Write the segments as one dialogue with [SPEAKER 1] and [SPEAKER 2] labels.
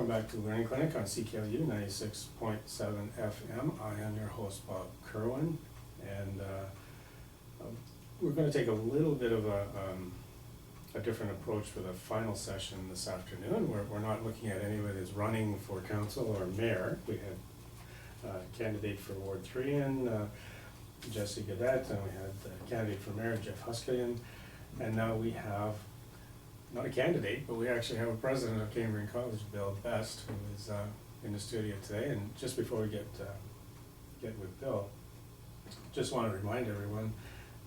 [SPEAKER 1] Welcome back to Learning Clinic on CKLU 96.7 FM. I am your host, Bob Kirwan, and we're going to take a little bit of a different approach for the final session this afternoon. We're not looking at anybody that's running for council or mayor. We had a candidate for Ward 3 and Jesse Gadet, and we had a candidate for mayor, Jeff Huskillian, and now we have not a candidate, but we actually have a president of Cambrian College, Bill Best, who is in the studio today. And just before we get with Bill, just want to remind everyone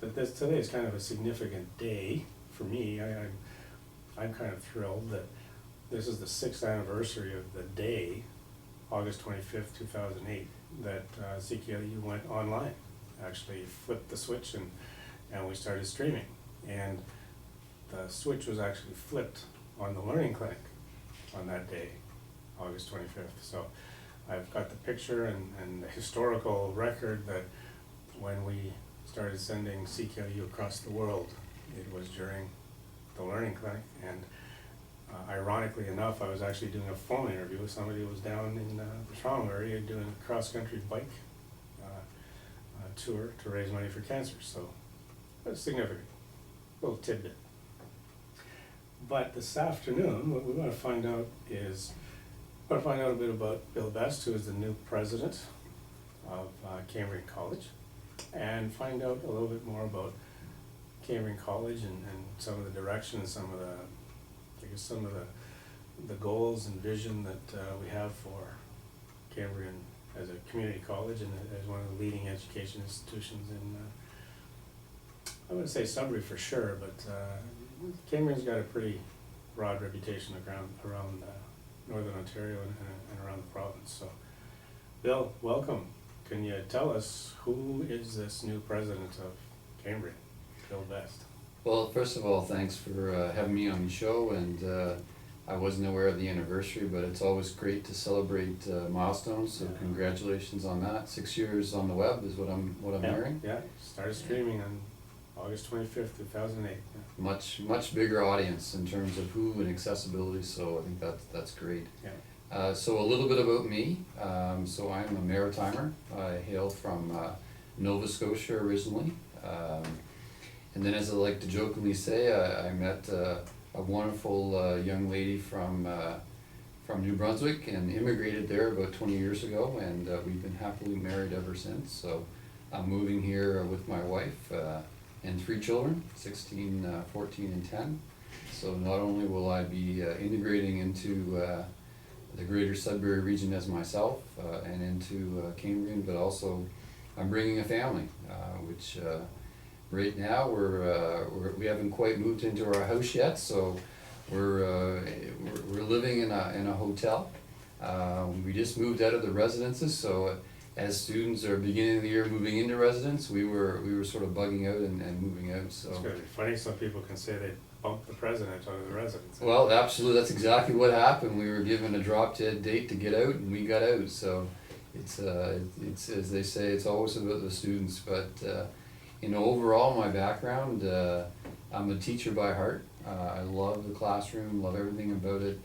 [SPEAKER 1] that today is kind of a significant day for me. I'm kind of thrilled that this is the 6th anniversary of the day, August 25th, 2008, that CKLU went online. Actually flipped the switch and we started streaming. And the switch was actually flipped on the Learning Clinic on that day, August 25th. So I've got the picture and the historical record that when we started sending CKLU across the world, it was during the Learning Clinic. And ironically enough, I was actually doing a phone interview with somebody who was down in the Toronto area doing a cross-country bike tour to raise money for cancer. So that's significant, little tidbit. But this afternoon, what we want to find out is, a bit about Bill Best, who is the new president of Cambrian College, and find out a little bit more about Cambrian College and some of the direction and some of the goals and vision that we have for Cambrian as a community college and as one of the leading education institutions in, I wouldn't say Sudbury for sure, but Cambrian's got a pretty broad reputation around Northern Ontario and around the province. So, Bill, welcome. Can you tell us who is this new president of Cambrian, Bill Best?
[SPEAKER 2] Well, first of all, thanks for having me on the show, and I wasn't aware of the anniversary, but it's always great to celebrate milestones, so congratulations on that. 6 years on the web is what I'm hearing.
[SPEAKER 1] Yeah, started streaming on August 25th, 2008. Yeah.
[SPEAKER 2] Much bigger audience in terms of who and accessibility, so I think that's great.
[SPEAKER 1] Yeah.
[SPEAKER 2] So a little bit about me. So I'm a Maritimer. I hail from Nova Scotia originally. And then, as I like to jokingly say, I met a wonderful young lady from New Brunswick and immigrated there about 20 years ago, and we've been happily married ever since. So I'm moving here with my wife and 3 children, 16, 14, and 10. So not only will I be integrating into the greater Sudbury region as myself and into Cambrian, but also I'm bringing a family, which right now we haven't quite moved into our house yet, so we're living in a hotel. We just moved out of the residences, so as students are beginning of the year moving into residence, we were sort of bugging out and moving out. So
[SPEAKER 1] it's going to be funny. Some people can say they bumped the president out of the residence.
[SPEAKER 2] Well, absolutely, that's exactly what happened. We were given a drop-dead date to get out, and we got out. So it's as they say, it's always about the students. But overall, my background, I'm a teacher by heart. I love the classroom, love everything about it.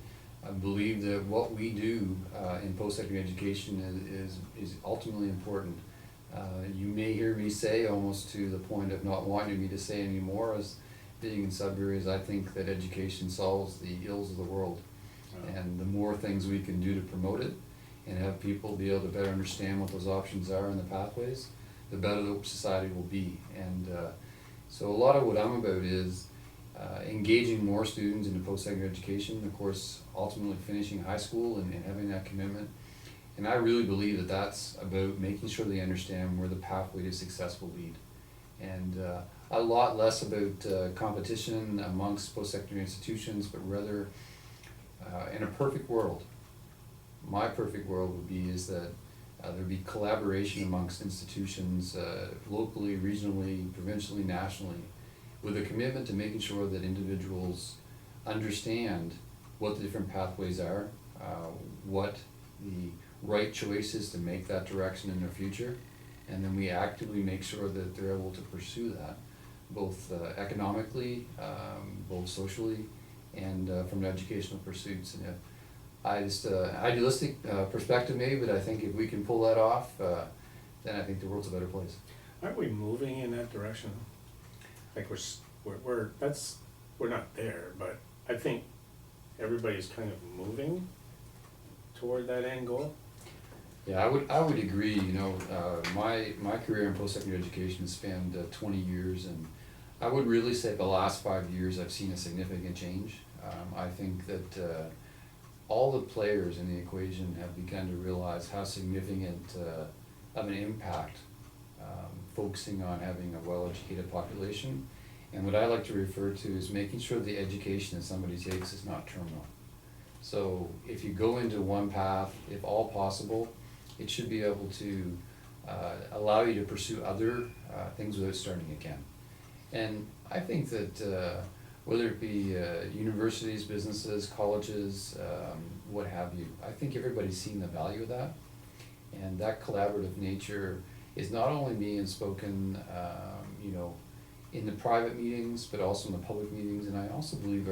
[SPEAKER 2] I believe that what we do in post-secondary education is ultimately important. You may hear me say, almost to the point of not wanting me to say anymore, as being in Sudbury, is I think that education solves the ills of the world. And the more things we can do to promote it and have people be able to better understand what those options are and the pathways, the better the society will be. And so a lot of what I'm about is engaging more students into post-secondary education, of course, ultimately finishing high school and having that commitment. And I really believe that that's about making sure they understand where the pathway to success will lead. And a lot less about competition amongst post-secondary institutions, but rather in a perfect world, my perfect world would be is that there'd be collaboration amongst institutions locally, regionally, provincially, nationally, with a commitment to making sure that individuals understand what the different pathways are, what the right choice is to make that direction in their future, and then we actively make sure that they're able to pursue that, both economically, both socially, and from the educational pursuits. And if I just, idealistic perspective maybe, but I think if we can pull that off, then I think the world's a better place.
[SPEAKER 1] Aren't we moving in that direction? Like we're not there, but I think everybody's kind of moving toward that end goal.
[SPEAKER 2] Yeah, I would agree, you know, my career in post-secondary education spanned 20 years, and I would really say the last 5 years I've seen a significant change. I think that all the players in the equation have begun to realize how significant of an impact focusing on having a well-educated population. And what I like to refer to is making sure the education that somebody takes is not terminal. So if you go into one path, if all possible, it should be able to allow you to pursue other things without starting again. And I think that whether it be universities, businesses, colleges, what have you, I think everybody's seen the value of that. And that collaborative nature is not only being spoken, you know, in the private meetings, but also in the public meetings. And I also believe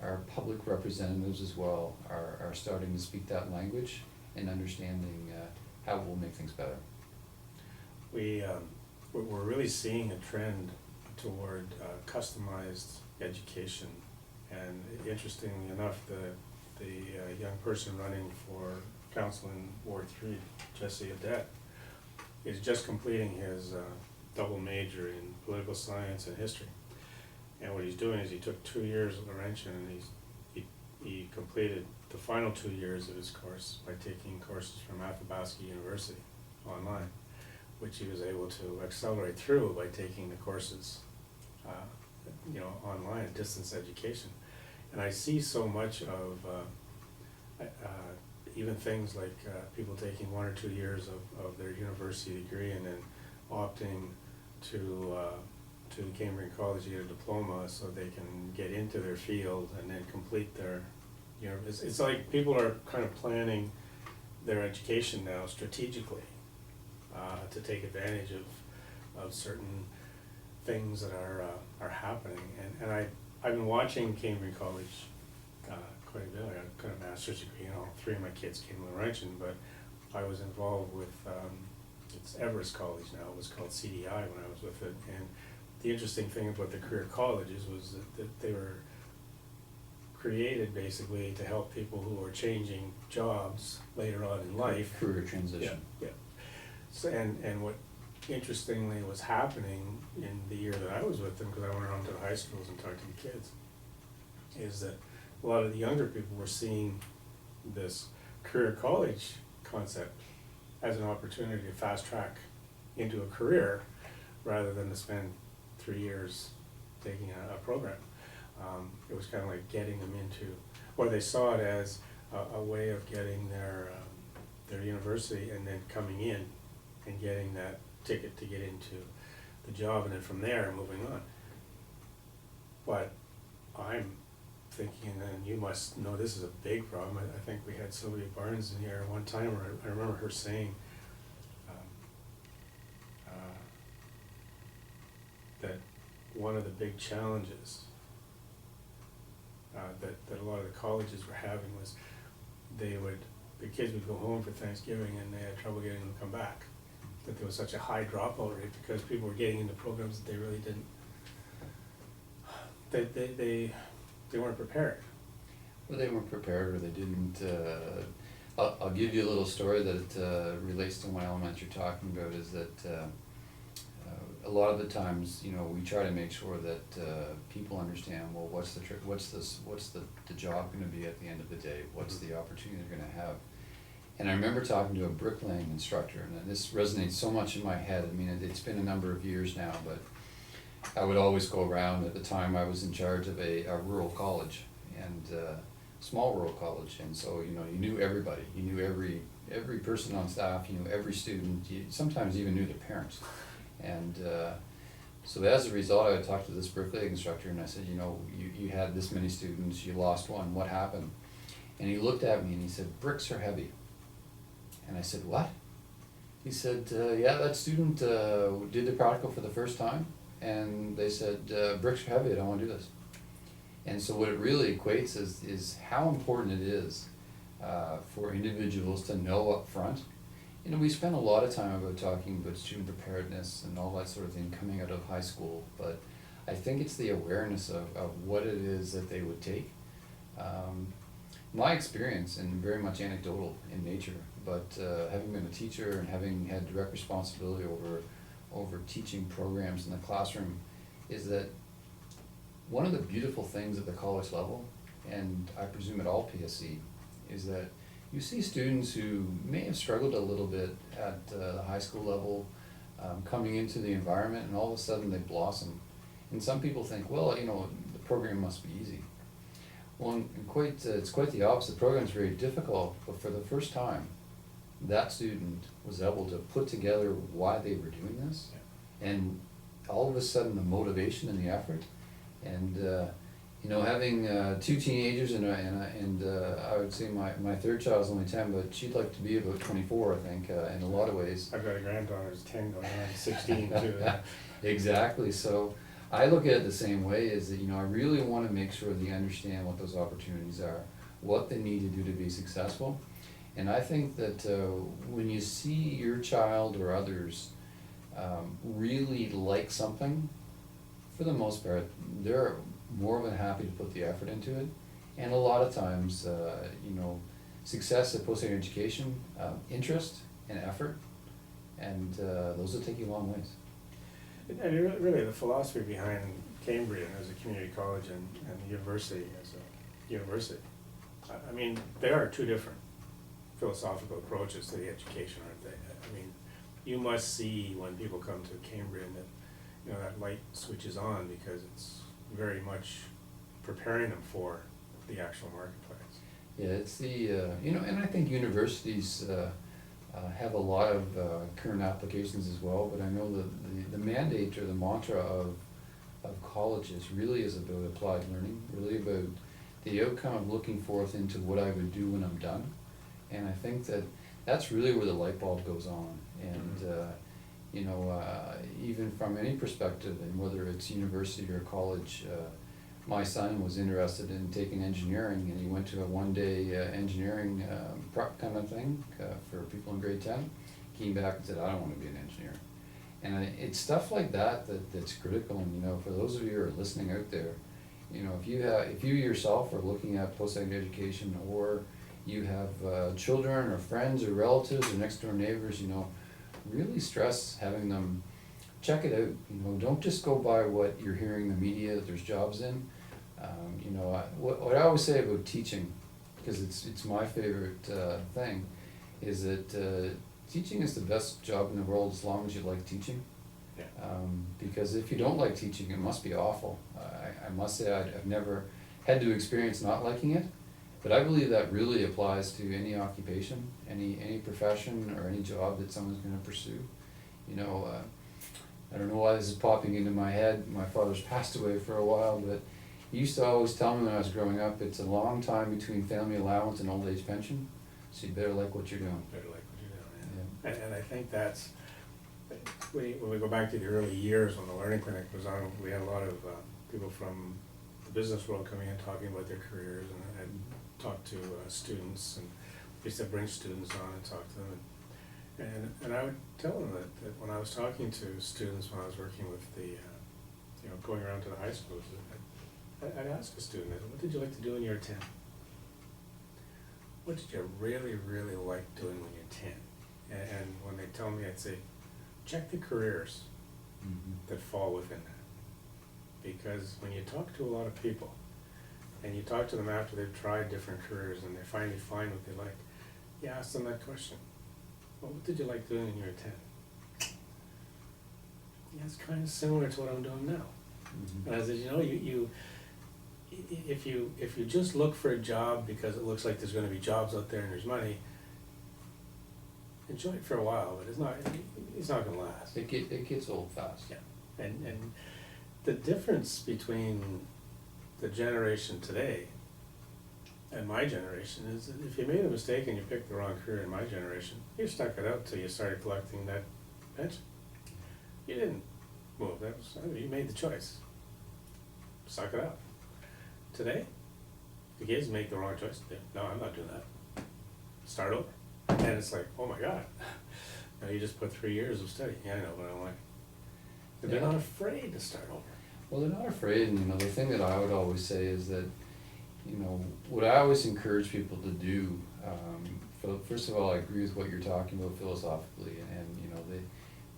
[SPEAKER 2] our public representatives as well are starting to speak that language and understanding how we'll make things better.
[SPEAKER 1] We're really seeing a trend toward customized education, and interestingly enough, the young person running for council in Ward 3, Jesse Adet, is just completing his double major in political science and history. And what he's doing is he took 2 years of Laurentian, and he completed the final 2 years of his course by taking courses from Athabasca University online, which he was able to accelerate through by taking the courses, you know, online, distance education. And I see so much of even things like people taking 1 or 2 years of their university degree and then opting to the Cambrian College to get a diploma so they can get into their field and then complete their, you know, it's like people are kind of planning their education now strategically to take advantage of certain things that are happening. And I've been watching Cambrian College quite a bit. I got a master's degree, you know, 3 of my kids came to Laurentian, but I was involved with, it's Everest College now, it was called CDI when I was with it. And the interesting thing about the career colleges was that they were created basically to help people who are changing jobs later on in life.
[SPEAKER 2] Career transition.
[SPEAKER 1] Yeah. So, and what interestingly was happening in the year that I was with them, because I went around to the high schools and talked to the kids, is that a lot of the younger people were seeing this career college concept as an opportunity to fast track into a career rather than to spend 3 years taking a program. It was kind of like getting them into, or they saw it as a way of getting their university and then coming in and getting that ticket to get into the job, and then from there moving on. But I'm thinking, and you must know this is a big problem, I think we had Sylvia Barnes in here one time where I remember her saying that one of the big challenges that a lot of the colleges were having was the kids would go home for Thanksgiving and they had trouble getting them to come back. That there was such a high dropout rate because people were getting into programs that they really didn't, they weren't prepared.
[SPEAKER 2] Well, they weren't prepared, or they didn't. I'll give you a little story that relates to one element you're talking about. Is that a lot of the times, you know, we try to make sure that people understand. Well, what's the job going to be at the end of the day? What's the opportunity they're going to have? And I remember talking to a bricklaying instructor, and this resonates so much in my head. I mean, it's been a number of years now, but I would always go around. At the time, I was in charge of a rural college, and small rural college, and so, you know, you knew everybody. You knew every person on staff. You knew every student. You sometimes even knew their parents. And so as a result, I would talk to this bricklaying instructor, and I said, you know, you had this many students, you lost one. What happened? And he looked at me and he said, "Bricks are heavy." And I said, "What?" He said, "Yeah, that student did the practical for the first time, and they said, bricks are heavy, I don't want to do this." And so what it really equates is how important it is for individuals to know up front. You know, we spend a lot of time about talking about student preparedness and all that sort of thing coming out of high school, but I think it's the awareness of what it is that they would take. My experience, and very much anecdotal in nature, but having been a teacher and having had direct responsibility over teaching programs in the classroom, is that one of the beautiful things at the college level, and I presume at all PSC, is that you see students who may have struggled a little bit at the high school level, coming into the environment, and all of a sudden they blossom. And some people think, well, you know, the program must be easy. Well, it's quite the opposite. The program's very difficult, but for the first time, that student was able to put together why they were doing this, and all of a sudden the motivation and the effort, and you know, having two teenagers and I would say my third child's only 10, but she'd like to be about 24, I think, in a lot of ways.
[SPEAKER 1] I've got a granddaughter who's 10 going on 16 too.
[SPEAKER 2] Exactly. So I look at it the same way, is that, you know, I really want to make sure they understand what those opportunities are, what they need to do to be successful. And I think that when you see your child or others really like something, for the most part, they're more than happy to put the effort into it. And a lot of times, you know, success at post-secondary education, interest and effort, and those will take you a long ways.
[SPEAKER 1] And really, the philosophy behind Cambrian as a community college and the university as a university, I mean, they are two different philosophical approaches to the education, aren't they? I mean, you must see when people come to Cambrian that, you know, that light switches on, because it's very much preparing them for the actual marketplace.
[SPEAKER 2] Yeah, it's the, you know, and I think universities have a lot of current applications as well, but I know that the mandate or the mantra of colleges really is about applied learning, really about the outcome of looking forth into what I would do when I'm done. And I think that that's really where the light bulb goes on. And you know, even from any perspective, and whether it's university or college, my son was interested in taking engineering, and he went to a one-day engineering prep kind of thing for people in grade 10. Came back and said, I don't want to be an engineer. And it's stuff like that's critical. And, you know, for those of you who are listening out there, you know, if you yourself are looking at post-secondary education, or you have children or friends or relatives or next door neighbors, you know, really stress having them check it out. You know, don't just go by what you're hearing in the media that there's jobs in. You know, what I always say about teaching, because it's my favorite thing, is that teaching is the best job in the world as long as you like teaching.
[SPEAKER 1] Yeah.
[SPEAKER 2] Because if you don't like teaching, it must be awful. I must say I've never had to experience not liking it, but I believe that really applies to any occupation, any profession, or any job that someone's going to pursue. You know, I don't know why this is popping into my head. My father's passed away for a while, but he used to always tell me when I was growing up, it's a long time between family allowance and old age pension, so you better like what you're doing.
[SPEAKER 1] Better like what you're doing, yeah. And I think that's, when we go back to the early years when the Learning Clinic was on, we had a lot of people from the business world coming in talking about their careers, and talked to students, and we used to bring students on and talk to them. And I would tell them that when I was talking to students, when I was working with the, you know, going around to the high schools, I'd ask a student, what did you like to do when you were 10? What did you really, really like doing when you're 10? And when they tell me, I'd say, check the careers that fall within that. Because when you talk to a lot of people, and you talk to them after they've tried different careers and they finally find what they like, you ask them that question, well, what did you like doing when you were 10? Yeah, it's kind of similar to what I'm doing now. And I said, you know, if you just look for a job because it looks like there's going to be jobs out there and there's money, enjoy it for a while, but it's not going to last.
[SPEAKER 2] It gets old fast.
[SPEAKER 1] Yeah, and the difference between the generation today and my generation is that if you made a mistake and you picked the wrong career in my generation, you stuck it out till you started collecting that pension. You didn't move. You made the choice. Suck it up. Today, the kids make the wrong choice. No, I'm not doing that. start over. And it's like, oh my God, now you just put 3 years of study. Yeah, I know, but I'm like, but they're
[SPEAKER 2] Yeah.
[SPEAKER 1] not afraid to start over.
[SPEAKER 2] Well, they're not afraid, and the thing that I would always say is that, what I always encourage people to do, first of all, I agree with what you're talking about philosophically, and,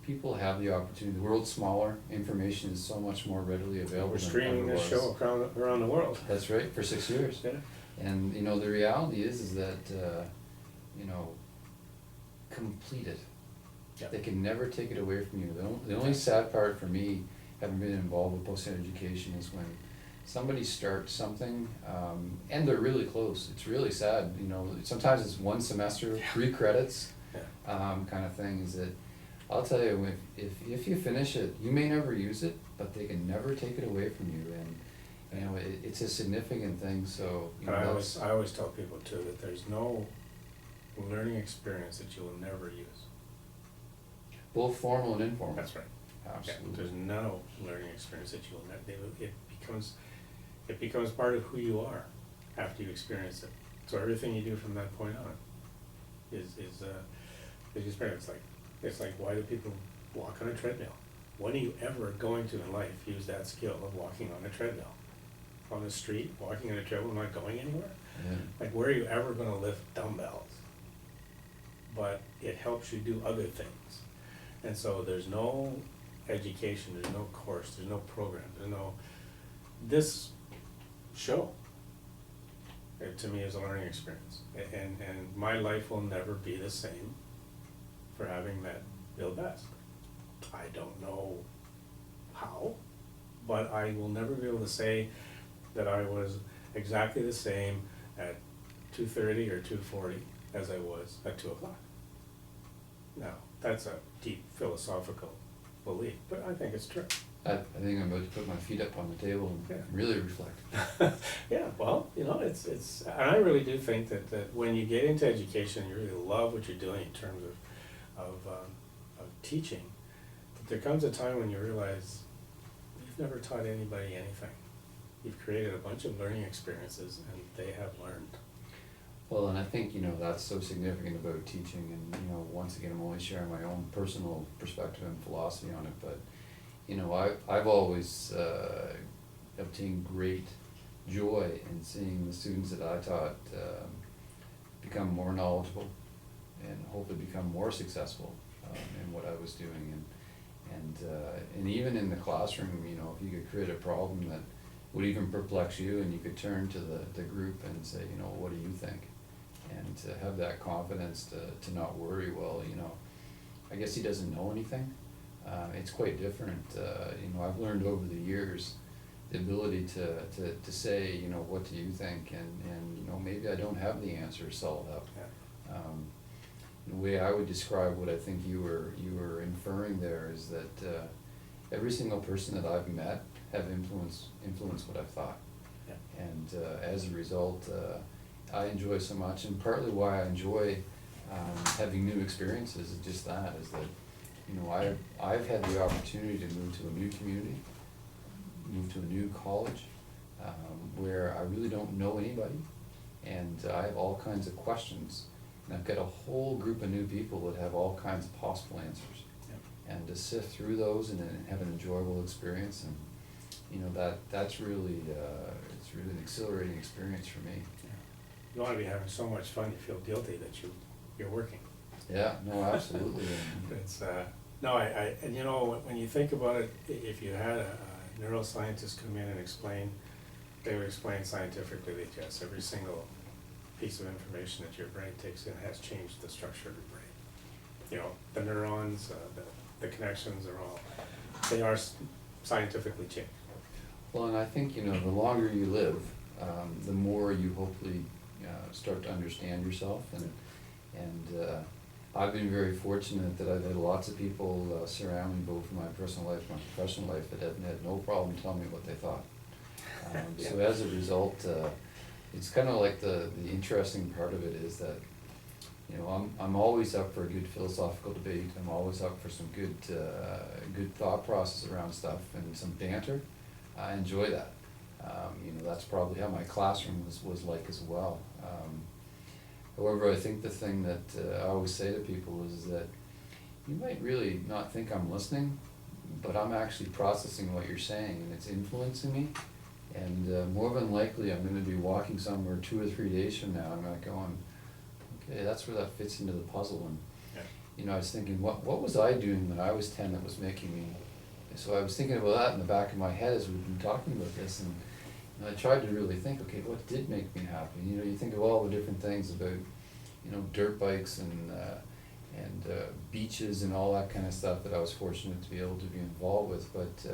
[SPEAKER 2] people have the opportunity, the world's smaller, information is so much more readily available
[SPEAKER 1] We're
[SPEAKER 2] than
[SPEAKER 1] streaming
[SPEAKER 2] ever
[SPEAKER 1] this
[SPEAKER 2] was.
[SPEAKER 1] show around the world.
[SPEAKER 2] That's right, for 6 years.
[SPEAKER 1] Yeah.
[SPEAKER 2] And, the reality is that, complete it.
[SPEAKER 1] Yeah.
[SPEAKER 2] They can never take it away from you. The only sad part for me, having been involved with post-secondary education, is when somebody starts something, and they're really close. It's really sad, sometimes it's one semester, 3 credits,
[SPEAKER 1] Yeah.
[SPEAKER 2] kind of thing, is that, I'll tell you, if you finish it, you may never use it, but they can never take it away from you, and, it's a significant thing, so,
[SPEAKER 1] And I always tell people too that there's no learning experience that you will never use.
[SPEAKER 2] both formal and informal.
[SPEAKER 1] That's right.
[SPEAKER 2] Absolutely.
[SPEAKER 1] Yeah, there's no learning experience that you will never, it becomes part of who you are after you experience it. So everything you do from that point on is experience. It's like, why do people walk on a treadmill? When are you ever going to in life use that skill of walking on a treadmill? On the street, walking on a treadmill, not going anywhere?
[SPEAKER 2] Yeah.
[SPEAKER 1] Like, where are you ever gonna lift dumbbells? But it helps you do other things. And so there's no education, there's no course, there's no program, this show, to me, is a learning experience. And my life will never be the same for having met Bill Best. I don't know how, but I will never be able to say that I was exactly the same at 2:30 or 2:40 as I was at 2 o'clock. Now, that's a deep philosophical belief, but I think it's true.
[SPEAKER 2] I think I'm about to put my feet up on the table and
[SPEAKER 1] Yeah.
[SPEAKER 2] really reflect.
[SPEAKER 1] Yeah, well, it's, and I really do think that when you get into education, you really love what you're doing in terms of teaching, but there comes a time when you realize you've never taught anybody anything. You've created a bunch of learning experiences and they have learned.
[SPEAKER 2] Well, and I think, that's so significant about teaching, and, once again, I'm only sharing my own personal perspective and philosophy on it, but, I've always obtained great joy in seeing the students that I taught become more knowledgeable and hopefully become more successful in what I was doing, and even in the classroom, if you could create a problem that would even perplex you, and you could turn to the group and say, what do you think? And to have that confidence to not worry, well, I guess he doesn't know anything. It's quite different. I've learned over the years the ability to say, what do you think? And maybe I don't have the answer solved up.
[SPEAKER 1] Yeah.
[SPEAKER 2] The way I would describe what I think you were inferring there is that every single person that I've met have influenced what I've thought.
[SPEAKER 1] Yeah.
[SPEAKER 2] And as a result, I enjoy so much, and partly why I enjoy having new experiences is just that, is that, I've had the opportunity to move to a new community, move to a new college, where I really don't know anybody, and I have all kinds of questions, and I've got a whole group of new people that have all kinds of possible answers.
[SPEAKER 1] Yeah.
[SPEAKER 2] And to sift through those and then have an enjoyable experience, and, that's really, it's really an exhilarating experience for me.
[SPEAKER 1] You want to be having so much fun, you feel guilty that you're working.
[SPEAKER 2] Yeah, no, absolutely.
[SPEAKER 1] It's, no, and when you think about it, if you had a neuroscientist come in and explain, they would explain scientifically that yes, every single piece of information that your brain takes in has changed the structure of your brain. The neurons, the connections they are scientifically changed.
[SPEAKER 2] Well, and I think, the longer you live, the more you hopefully start to understand yourself, and I've been very fortunate that I've had lots of people surround me, both in my personal life and my professional life, that have had no problem telling me what they thought.
[SPEAKER 1] Yeah.
[SPEAKER 2] So as a result, it's kind of like the interesting part of it is that, I'm always up for a good philosophical debate. I'm always up for some good thought process around stuff and some banter. I enjoy that. That's probably how my classroom was like as well. However, I think the thing that I always say to people is that you might really not think I'm listening, but I'm actually processing what you're saying, and it's influencing me. And more than likely, I'm going to be walking somewhere 2 or 3 days from now. I'm like going, okay, that's where that fits into the puzzle. And you know, I was thinking, what was I doing when I was 10 that was making me? So I was thinking about that in the back of my head as we've been talking about this, and I tried to really think, okay, what did make me happy? You know, you think of all the different things about, you know, dirt bikes and beaches and all that kind of stuff that I was fortunate to be able to be involved with. But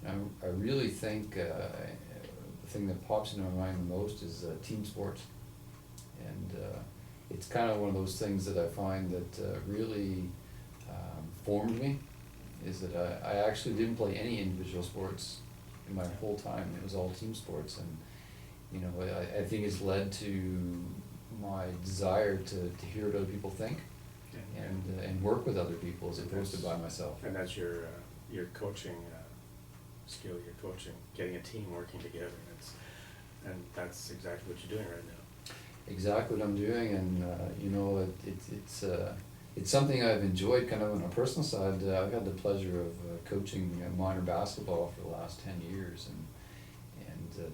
[SPEAKER 2] I really think the thing that pops into my mind the most is team sports. And it's kind of one of those things that I find that really formed me, is that I actually didn't play any individual sports in my whole time. It was all team sports, and you know, I think it's led to my desire to hear what other people think, and work with other people as opposed to by myself.
[SPEAKER 1] And that's your coaching skill, your coaching, getting a team working together. And that's exactly what you're doing right now.
[SPEAKER 2] Exactly what I'm doing, and you know, it's something I've enjoyed kind of on a personal side. I've had the pleasure of coaching minor basketball for the last 10 years, and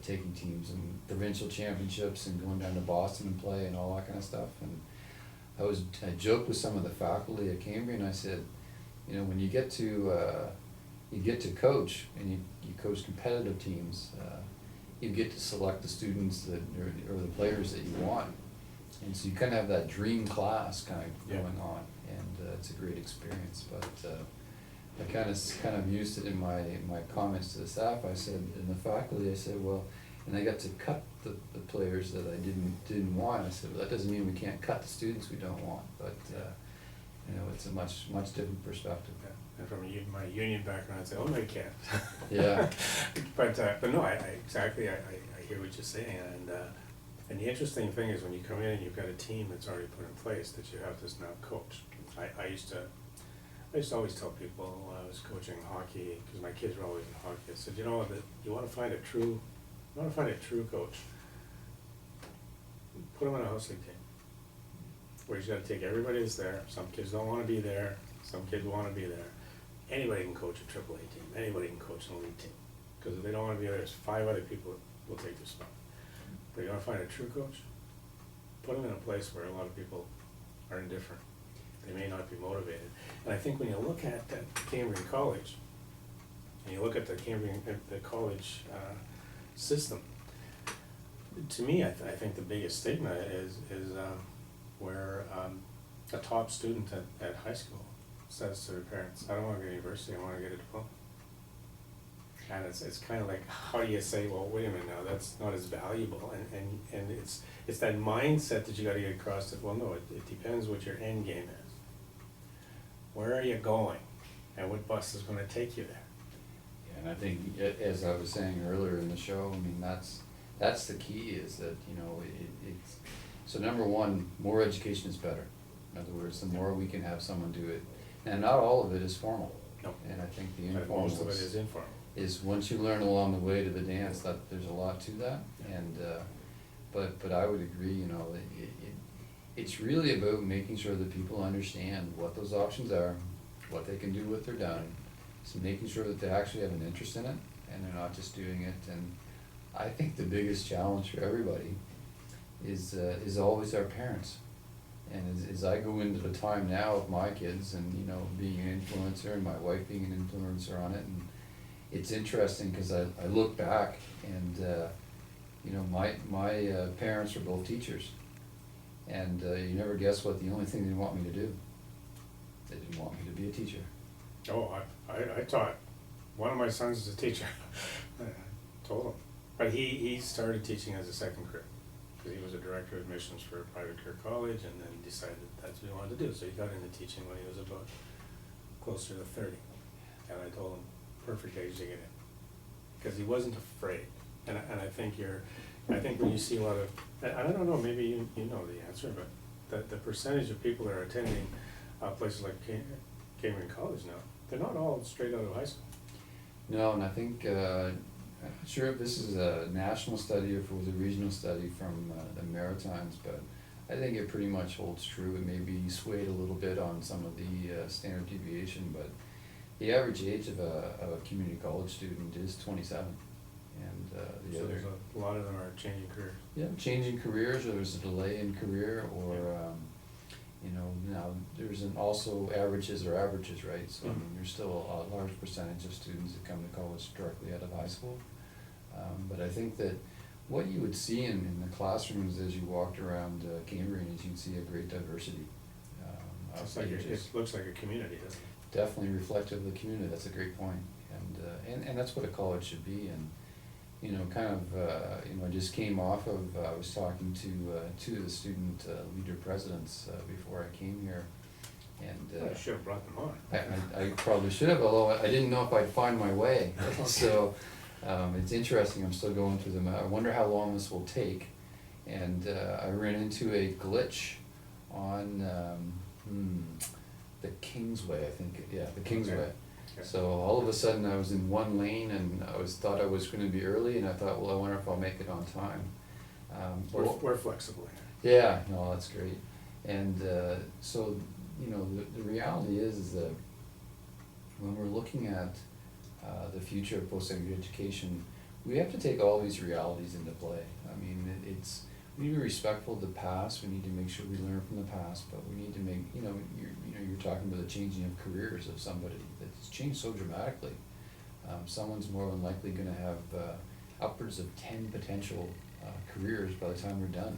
[SPEAKER 2] taking teams in provincial championships and going down to Boston and play and all that kind of stuff. And I joked with some of the faculty at Cambrian. I said, you know, when you get to coach and you coach competitive teams, you get to select the students that or the players that you want, and so you kind of have that dream class kind of going on, and it's a great experience. But I kind of used it in my comments to the staff. I said, in the faculty, I said, well, and I got to cut the players that I didn't want. I said, well, that doesn't mean we can't cut the students we don't want, but you know, it's a much different perspective.
[SPEAKER 1] Yeah. And from my union background, I'd say, oh no, you can't.
[SPEAKER 2] Yeah.
[SPEAKER 1] But no, I exactly, I hear what you're saying, and the interesting thing is when you come in and you've got a team that's already put in place that you have to now coach. I used to always tell people when I was coaching hockey, because my kids were always in hockey, I said, you know, that you want to find a true coach, put them on a house league team, where you got to take everybody that's there. Some kids don't want to be there, some kids want to be there. Anybody can coach a AAA team, anybody can coach an elite team, because if they don't want to be there, there's 5 other people that will take their spot. But you want to find a true coach, put them in a place where a lot of people are indifferent. They may not be motivated. And I think when you look at Cambrian College, and you look at the college system, to me, I think the biggest stigma is where a top student at high school says to their parents, I don't want to go to university, I want to get a diploma. And it's kind of like, how do you say, well, wait a minute now, that's not as valuable, and it's that mindset that you got to get across that, well, no, it depends what your end game is. Where are you going, and what bus is going to take you there?
[SPEAKER 2] Yeah, and I think, as I was saying earlier in the show, I mean, that's the key, is that, you know, it's, so number one, more education is better. In other words, the more we can have someone do it, and not all of it is formal.
[SPEAKER 1] No.
[SPEAKER 2] And I think the informal
[SPEAKER 1] most of it is informal.
[SPEAKER 2] Is once you learn along the way to the dance, that there's a lot to that. And but I would agree, you know, it's really about making sure that people understand what those options are, what they can do with their done. So making sure that they actually have an interest in it, and they're not just doing it. And I think the biggest challenge for everybody is always our parents. And as I go into the time now of my kids, and you know, being an influencer, and my wife being an influencer on it, and it's interesting because I look back, and you know, my parents were both teachers, and you never guess what the only thing they didn't want me to do. They didn't want me to be a teacher.
[SPEAKER 1] Oh, I taught. One of my sons is a teacher. I told him, but he started teaching as a second career, because he was a director of admissions for a private career college, and then decided that's what he wanted to do. So he got into teaching when he was about closer to 30, and I told him, perfect age to get in, because he wasn't afraid. And I think I think when you see a lot of, and I don't know, maybe you know the answer, but the percentage of people that are attending places like Cambrian College now, they're not all straight out of high school.
[SPEAKER 2] No, and I think, I'm not sure if this is a national study or if it was a regional study from the Maritimes, but I think it pretty much holds true. It may be swayed a little bit on some of the standard deviation, but the average age of a community college student is 27. And the
[SPEAKER 1] So
[SPEAKER 2] other,
[SPEAKER 1] there's a lot of them are changing careers.
[SPEAKER 2] yeah, changing careers, or there's a delay in career, or you know, now there's also averages are averages, right? So I mean, there's still a large percentage of students that come to college directly out of high school. But I think that what you would see in the classrooms as you walked around Cambrian is you'd see a great diversity.
[SPEAKER 1] It's
[SPEAKER 2] of
[SPEAKER 1] like
[SPEAKER 2] ages.
[SPEAKER 1] it looks like a community, doesn't it?
[SPEAKER 2] Definitely reflective of the community. That's a great point. And that's what a college should be. And you know, kind of, you know, I just came off of, I was talking to two of the student leader presidents before I came here. And
[SPEAKER 1] I should have brought them on.
[SPEAKER 2] I probably should have, although I didn't know if I'd find my way. So it's interesting, I'm still going through them. I wonder how long this will take. And I ran into a glitch on the Kingsway, I think, yeah, the Kingsway.
[SPEAKER 1] Okay.
[SPEAKER 2] So all of a sudden I was in one lane and thought I was gonna be early, and I thought, well, I wonder if I'll make it on time.
[SPEAKER 1] We're flexible here.
[SPEAKER 2] Yeah, no, that's great. And so, you know, the reality is that when we're looking at the future of post-secondary education, we have to take all these realities into play. I mean, we need to be respectful of the past, we need to make sure we learn from the past, but we need to make, you're talking about the changing of careers of somebody that's changed so dramatically. Someone's more than likely gonna have upwards of 10 potential careers by the time we're done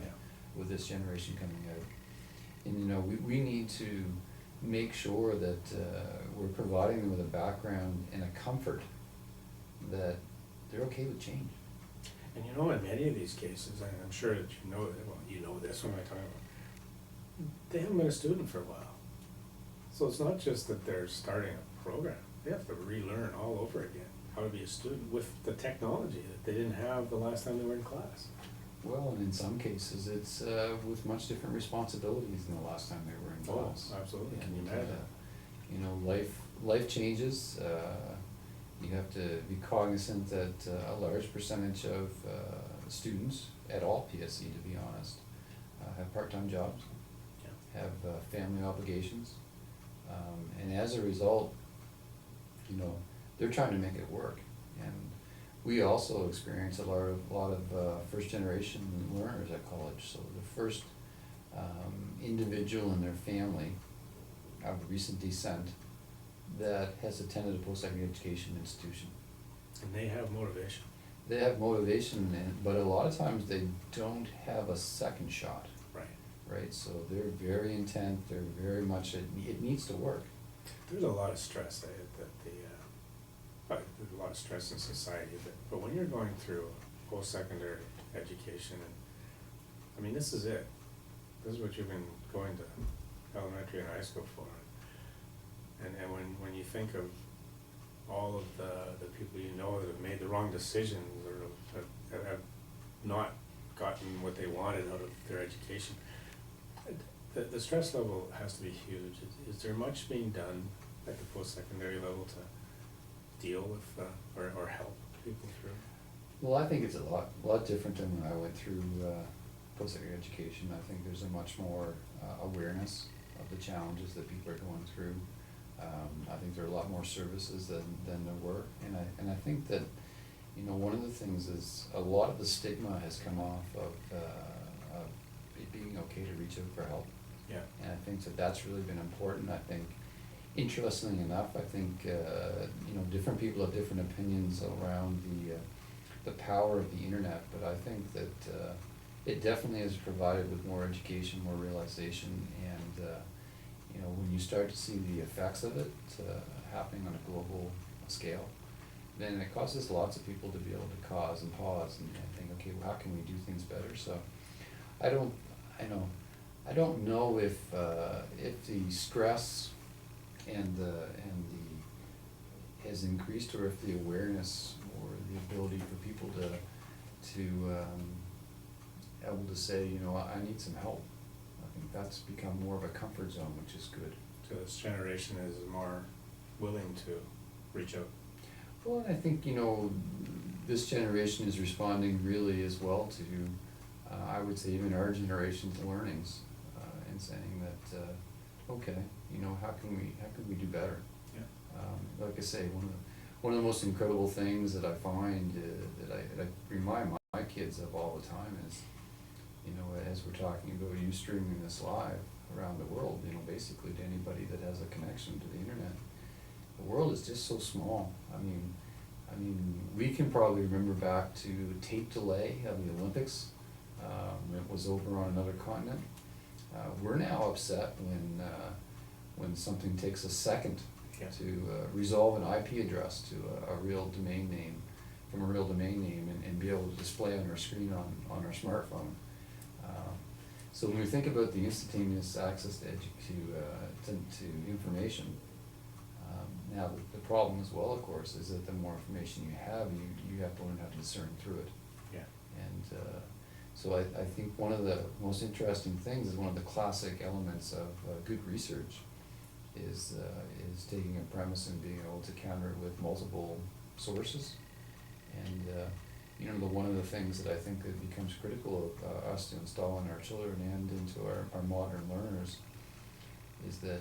[SPEAKER 2] with this generation coming out. And you know, we need to make sure that we're providing them with a background and a comfort that they're okay with change.
[SPEAKER 1] And you know, in many of these cases, and I'm sure that you know that, well, you know this when I talk about, they haven't been a student for a while. So it's not just that they're starting a program, they have to relearn all over again how to be a student with the technology that they didn't have the last time they were in class.
[SPEAKER 2] Well, and in some cases, it's with much different responsibilities than the last time they were in class.
[SPEAKER 1] Oh, absolutely. Can you
[SPEAKER 2] And,
[SPEAKER 1] imagine?
[SPEAKER 2] you know, life changes. You have to be cognizant that a large percentage of students at all PSC, to be honest, have part-time jobs, have family obligations, and as a result, you know, they're trying to make it work. And we also experience a lot of first-generation learners at college. So the first individual in their family of recent descent that has attended a post-secondary education institution.
[SPEAKER 1] And they have motivation.
[SPEAKER 2] They have motivation, but a lot of times they don't have a second shot.
[SPEAKER 1] Right.
[SPEAKER 2] Right, so they're very intent, they're very much, it needs to work.
[SPEAKER 1] There's a lot of stress there's a lot of stress in society, but when you're going through post-secondary education, and I mean, this is it. This is what you've been going to elementary and high school for. And when you think of all of the people you know that have made the wrong decisions or have not gotten what they wanted out of their education, the stress level has to be huge. Is there much being done at the post-secondary level to deal with or help people through?
[SPEAKER 2] Well, I think it's a lot different than when I went through post-secondary education. I think there's a much more awareness of the challenges that people are going through. I think there are a lot more services than there were, and I think that, you know, one of the things is a lot of the stigma has come off of it being okay to reach out for help.
[SPEAKER 1] Yeah.
[SPEAKER 2] And I think that that's really been important. I think, interestingly enough, I think you know, different people have different opinions around the power of the internet, but I think that it definitely has provided with more education, more realization, and you know, when you start to see the effects of it happening on a global scale, then it causes lots of people to be able to pause and think, okay, well, how can we do things better? So I don't know if the stress and the has increased, or if the awareness or the ability for people to able to say, you know, I need some help. I think that's become more of a comfort zone, which is good.
[SPEAKER 1] So this generation is more willing to reach out.
[SPEAKER 2] Well, and I think, you know, this generation is responding really as well to I would say even our generation's learnings, and saying that, okay, you know, how can we do better?
[SPEAKER 1] Yeah.
[SPEAKER 2] Like I say, one of the most incredible things that I find, that I remind my kids of all the time is, you know, as we're talking about you streaming this live around the world, you know, basically to anybody that has a connection to the internet, the world is just so small. I mean, we can probably remember back to tape delay of the Olympics. It was over on another continent. We're now upset when something takes a second to resolve an IP address to a real domain name, from a real domain name, and be able to display on our screen on our smartphone. So when we think about the instantaneous access to information, now the problem as well, of course, is that the more information you have, you have to learn how to discern through it.
[SPEAKER 1] Yeah.
[SPEAKER 2] And so I think one of the most interesting things is one of the classic elements of good research is taking a premise and being able to counter it with multiple sources. And you know, one of the things that I think that becomes critical of us to install in our children and into our modern learners is that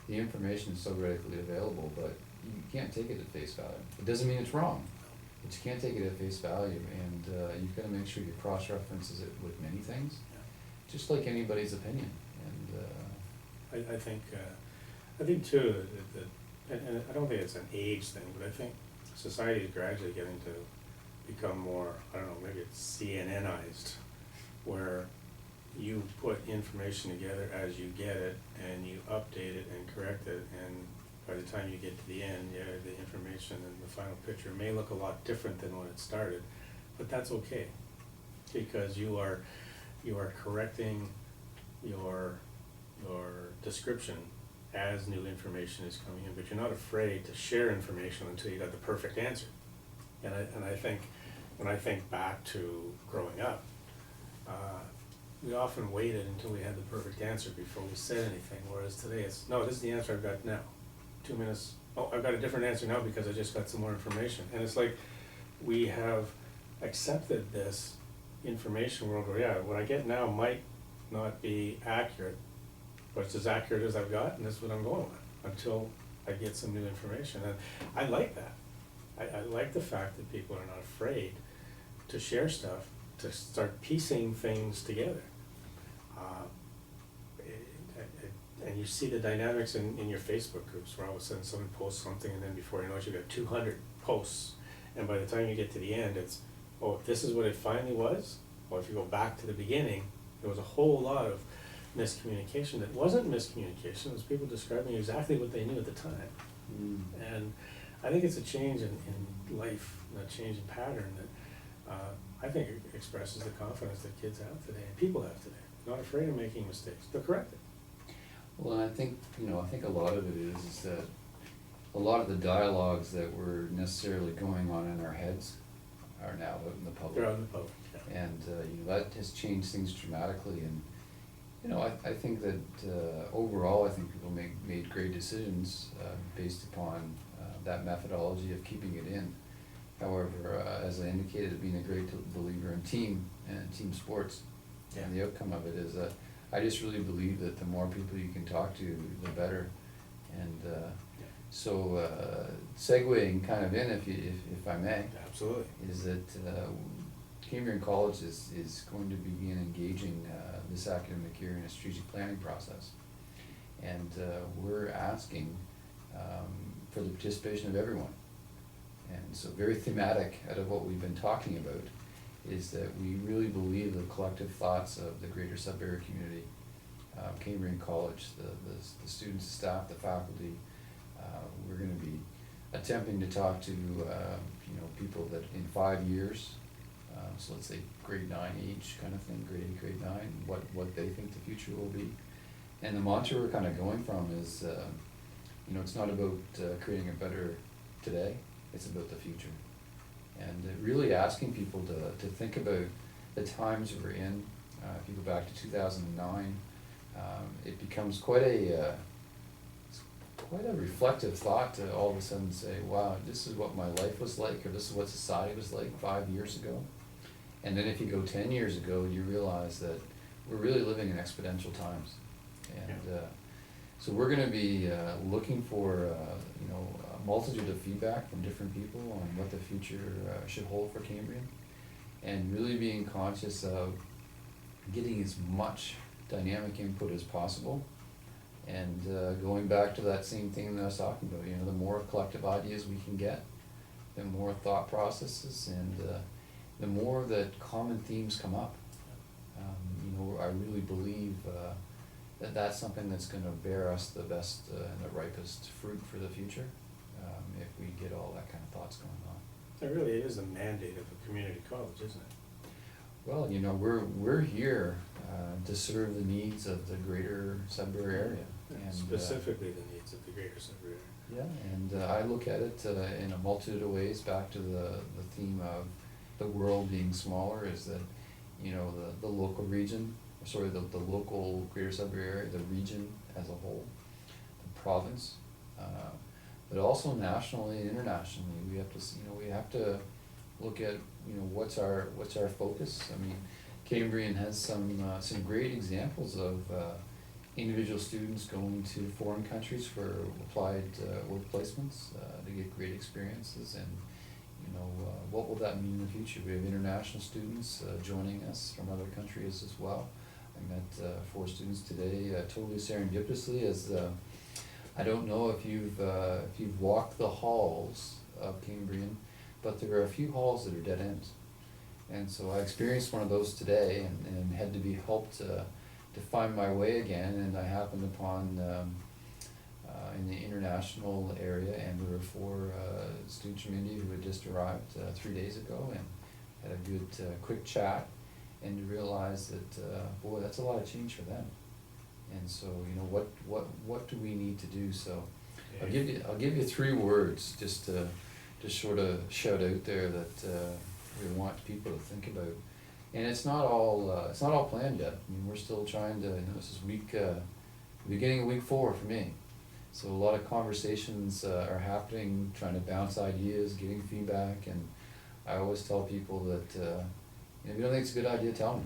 [SPEAKER 2] the information is so readily available, but you can't take it at face value. It doesn't mean it's wrong, but you can't take it at face value, and you've got to make sure you cross-references it with many things, just like anybody's opinion. And
[SPEAKER 1] I think too, and I don't think it's an age thing, but I think society is gradually getting to become more, I don't know, maybe it's CNNized, where you put information together as you get it, and you update it and correct it, and by the time you get to the end, yeah, the information and the final picture may look a lot different than when it started, but that's okay, because you are correcting your description as new information is coming in, but you're not afraid to share information until you got the perfect answer. And I think, when I think back to growing up, we often waited until we had the perfect answer before we said anything, whereas today it's, no, this is the answer I've got now. 2 minutes, oh, I've got a different answer now because I just got some more information. And it's like, we have accepted this information world where, yeah, what I get now might not be accurate, but it's as accurate as I've got, and this is what I'm going with, until I get some new information. And I like that. I like the fact that people are not afraid to share stuff, to start piecing things together. And you see the dynamics in your Facebook groups, where all of a sudden someone posts something, and then before you know it, you've got 200 posts. And by the time you get to the end, it's, oh, this is what it finally was? Well, if you go back to the beginning, there was a whole lot of miscommunication that wasn't miscommunication, it was people describing exactly what they knew at the time. And I think it's a change in life, a change in pattern that I think it expresses the confidence that kids have today, and people have today. Not afraid of making mistakes, they'll correct it.
[SPEAKER 2] well, and I think, you know, I think a lot of it is that a lot of the dialogues that were necessarily going on in our heads are now out in the public.
[SPEAKER 1] They're out in the public, yeah.
[SPEAKER 2] And you know, that has changed things dramatically. And you know, I think that overall, I think people made great decisions based upon that methodology of keeping it in. However, as I indicated, being a great believer in team sports,
[SPEAKER 1] Yeah.
[SPEAKER 2] and the outcome of it is that I just really believe that the more people you can talk to, the better. And so segueing kind of in, if I may,
[SPEAKER 1] Absolutely.
[SPEAKER 2] is that Cambrian College is going to begin engaging this academic year in a strategic planning process. And we're asking for the participation of everyone. And so very thematic out of what we've been talking about is that we really believe the collective thoughts of the greater Sudbury community, Cambrian College, the students, the staff, the faculty. We're going to be attempting to talk to you know, people that in 5 years, so let's say grade 9 each kind of thing, grade 8, grade 9, what they think the future will be. And the mantra we're kind of going from is, you know, it's not about creating a better today, it's about the future. And really asking people to think about the times we're in. If you go back to 2009, it becomes quite a reflective thought to all of a sudden say, wow, this is what my life was like, or this is what society was like 5 years ago. And then if you go 10 years ago, you realize that we're really living in exponential times. And so we're going to be looking for a multitude of feedback from different people on what the future should hold for Cambrian, and really being conscious of getting as much dynamic input as possible. And going back to that same thing that I was talking about, the more collective ideas we can get, the more thought processes, and the more that common themes come up. I really believe that that's something that's going to bear us the best and the ripest fruit for the future, if we get all that kind of thoughts going on.
[SPEAKER 1] It really is a mandate of a community college, isn't it?
[SPEAKER 2] Well, we're here to serve the needs of the greater Sudbury area. And
[SPEAKER 1] specifically the needs of the greater Sudbury area.
[SPEAKER 2] Yeah, and I look at it in a multitude of ways, back to the theme of the world being smaller, is that, the local region, the local greater Sudbury area, the region as a whole, the province, but also nationally and internationally, we have to look at, what's our focus. I mean, Cambrian has some great examples of individual students going to foreign countries for applied work placements to get great experiences, and what will that mean in the future? We have international students joining us from other countries as well. I met 4 students today, totally serendipitously, as I don't know if you've walked the halls of Cambrian, but there are a few halls that are dead ends. And so I experienced one of those today, and had to be helped to find my way again, and I happened upon in the international area, and there were 4 students from India who had just arrived 3 days ago, and had a good quick chat, and to realize that boy, that's a lot of change for them. And so what do we need to do? So I'll give you 3 words just to sort of shout out there that we want people to think about. And it's not all planned yet. I mean, we're still trying to. This is beginning of week 4 for me. So a lot of conversations are happening, trying to bounce ideas, getting feedback, and I always tell people that if you don't think it's a good idea, tell me.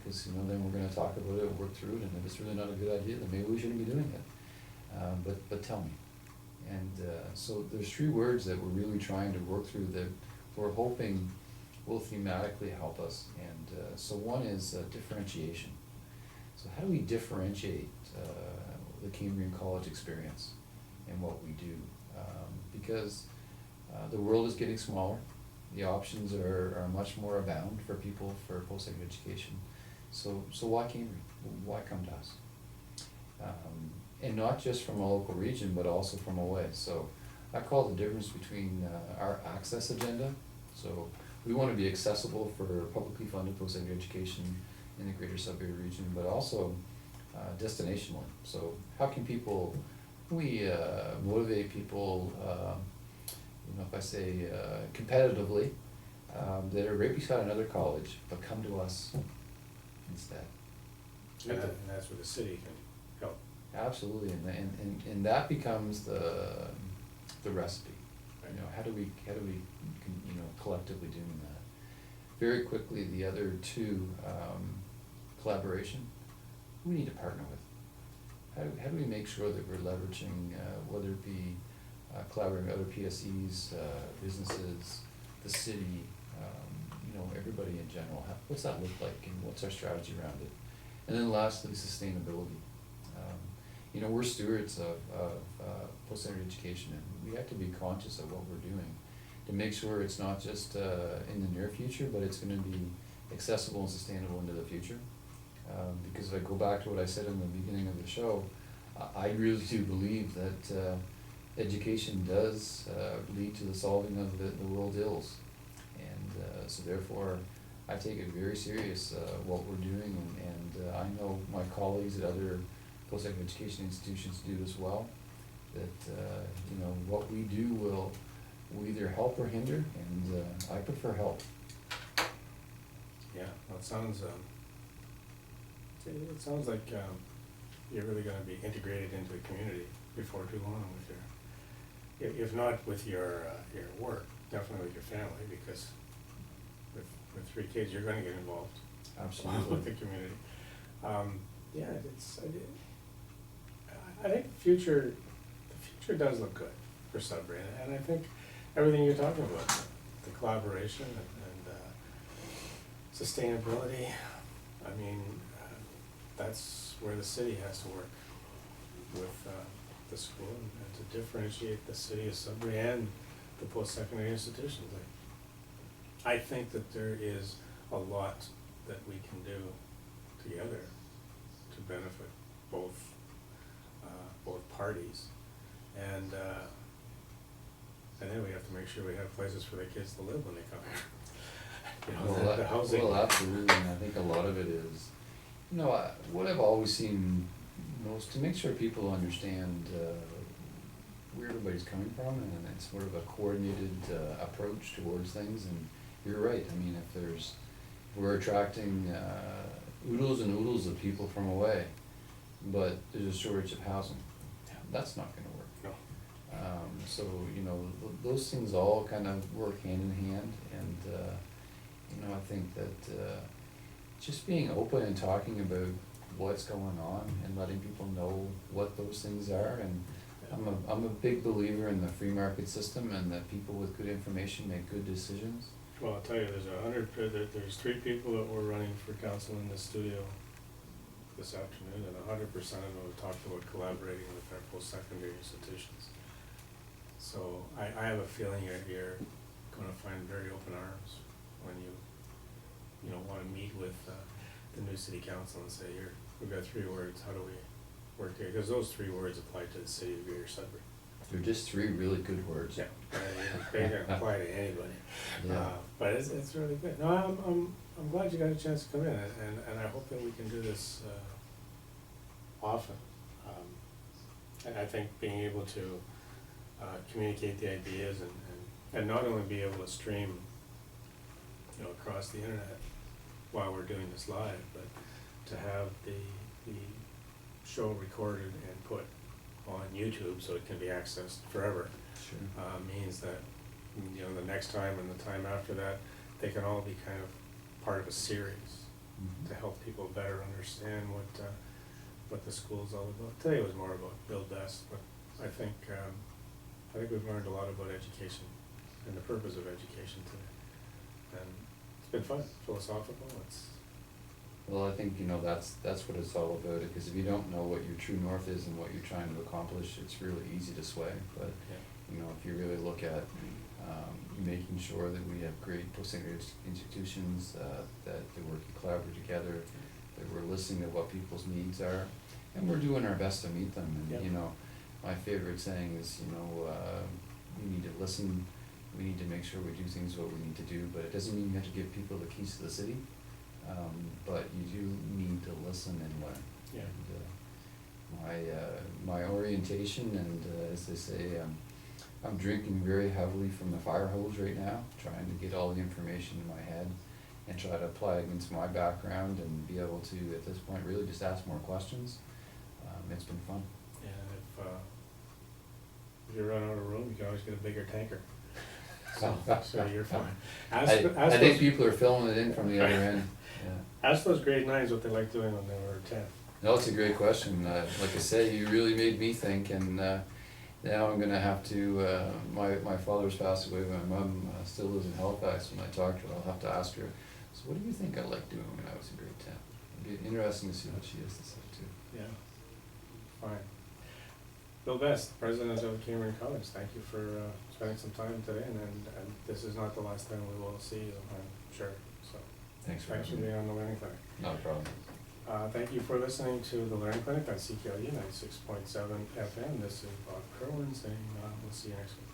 [SPEAKER 2] Because then we're going to talk about it, work through it, and if it's really not a good idea, then maybe we shouldn't be doing it. But tell me. And so there's 3 words that we're really trying to work through that we're hoping will thematically help us. And so one is differentiation. So how do we differentiate the Cambrian College experience and what we do? Because the world is getting smaller. The options are much more abound for people for post-secondary education. So why Cambrian? Why come to us? And not just from a local region, but also from away. So I call it the difference between our access agenda. So we want to be accessible for publicly funded post-secondary education in the greater Sudbury region, but also destination one. So how can we motivate people, if I say competitively, that are right beside another college, but come to us instead.
[SPEAKER 1] And that's where the city can help.
[SPEAKER 2] Absolutely, and that becomes the recipe.
[SPEAKER 1] Right.
[SPEAKER 2] How do we collectively doing that? Very quickly, the other 2, collaboration. Who we need to partner with. How do we make sure that we're leveraging, whether it be collaborating with other PSEs, businesses, the city, everybody in general. What's that look like, and what's our strategy around it? And then lastly, sustainability. We're stewards of post-secondary education, and we have to be conscious of what we're doing to make sure it's not just in the near future, but it's going to be accessible and sustainable into the future. Because if I go back to what I said in the beginning of the show, I really do believe that education does lead to the solving of the world's ills. And so therefore, I take it very serious what we're doing, and I know my colleagues at other post-secondary education institutions do as well, that what we do will either help or hinder, and I prefer help.
[SPEAKER 1] Yeah, well, it sounds like you're really going to be integrated into the community before too long with if not with your work, definitely with your family, because with 3 kids, you're gonna get involved.
[SPEAKER 2] Absolutely.
[SPEAKER 1] With the community. Yeah, I think the future does look good for Sudbury, and I think everything you're talking about, the collaboration and sustainability, I mean, that's where the city has to work with the school and to differentiate the city of Sudbury and the post-secondary institutions. I think that there is a lot that we can do together to benefit both parties, and then we have to make sure we have places for the kids to live when they come here. You know, the housing.
[SPEAKER 2] Well, absolutely, and I think a lot of it is, you know, what I've always seen most, to make sure people understand where everybody's coming from, and it's sort of a coordinated approach towards things, and you're right, I mean, if we're attracting oodles and oodles of people from away, but there's a shortage of housing, that's not gonna work.
[SPEAKER 1] No.
[SPEAKER 2] So, you know, those things all kind of work hand in hand, and, you know, I think that just being open and talking about what's going on and letting people know what those things are, and I'm a big believer in the free market system, and that people with good information make good decisions.
[SPEAKER 1] Well, I'll tell you, there's 3 people that were running for council in the studio this afternoon, and 100% of them have talked about collaborating with our post-secondary institutions. So I have a feeling you're gonna find very open arms when you wanna meet with the new city council and say, here, we've got 3 words, how do we work together? Because those 3 words apply to the city of Greater Sudbury.
[SPEAKER 2] They're just 3 really good words.
[SPEAKER 1] Yeah, they can apply to anybody.
[SPEAKER 2] Yeah.
[SPEAKER 1] But it's really good. No, I'm glad you got a chance to come in, and I hope that we can do this often. And I think being able to communicate the ideas and not only be able to stream, you know, across the internet while we're doing this live, but to have the show recorded and put on YouTube so it can be accessed forever.
[SPEAKER 2] Sure.
[SPEAKER 1] Means that, you know, the next time and the time after that, they can all be kind of part of a series to help people better understand what the school's all about. Today was more about Build Best, but I think we've learned a lot about education and the purpose of education today. And it's been fun, philosophical.
[SPEAKER 2] Well, I think, you know, that's what it's all about, because if you don't know what your true north is and what you're trying to accomplish, it's really easy to sway. But, you know, if you really look at making sure that we have great post-secondary institutions, that they're working collaboratively together, that we're listening to what people's needs are, and we're doing our best to meet them. And, you know, my favorite saying is, you know, we need to listen, we need to make sure we do things what we need to do, but it doesn't mean you have to give people the keys to the city. But you do need to listen and learn.
[SPEAKER 1] Yeah.
[SPEAKER 2] And, my orientation, and as they say, I'm drinking very heavily from the fire hose right now, trying to get all the information in my head and try to apply it against my background and be able to, at this point, really just ask more questions. It's been fun.
[SPEAKER 1] Yeah, if you run out of room, you can always get a bigger tanker. So you're fine.
[SPEAKER 2] I think people are filling it in from the other end. Yeah.
[SPEAKER 1] Ask those grade 9s what they like doing when they were 10.
[SPEAKER 2] No, it's a great question. Like I say, you really made me think, and now I'm gonna have to, my father's passed away, my mom still lives in Halifax. When I talk to her, I'll have to ask her, so what do you think I liked doing when I was in grade 10? It'd be interesting to see what she has to say too.
[SPEAKER 1] Yeah, fine. Bill Best, President of Cambrian College, thank you for spending some time today, and this is not the last time we will see you, I'm sure. So
[SPEAKER 2] Thanks for
[SPEAKER 1] being on the Learning Clinic.
[SPEAKER 2] Not a problem.
[SPEAKER 1] Thank you for listening to the Learning Clinic on CKLU 96.7 FM. This is Bob Kirwan saying we'll see you next week.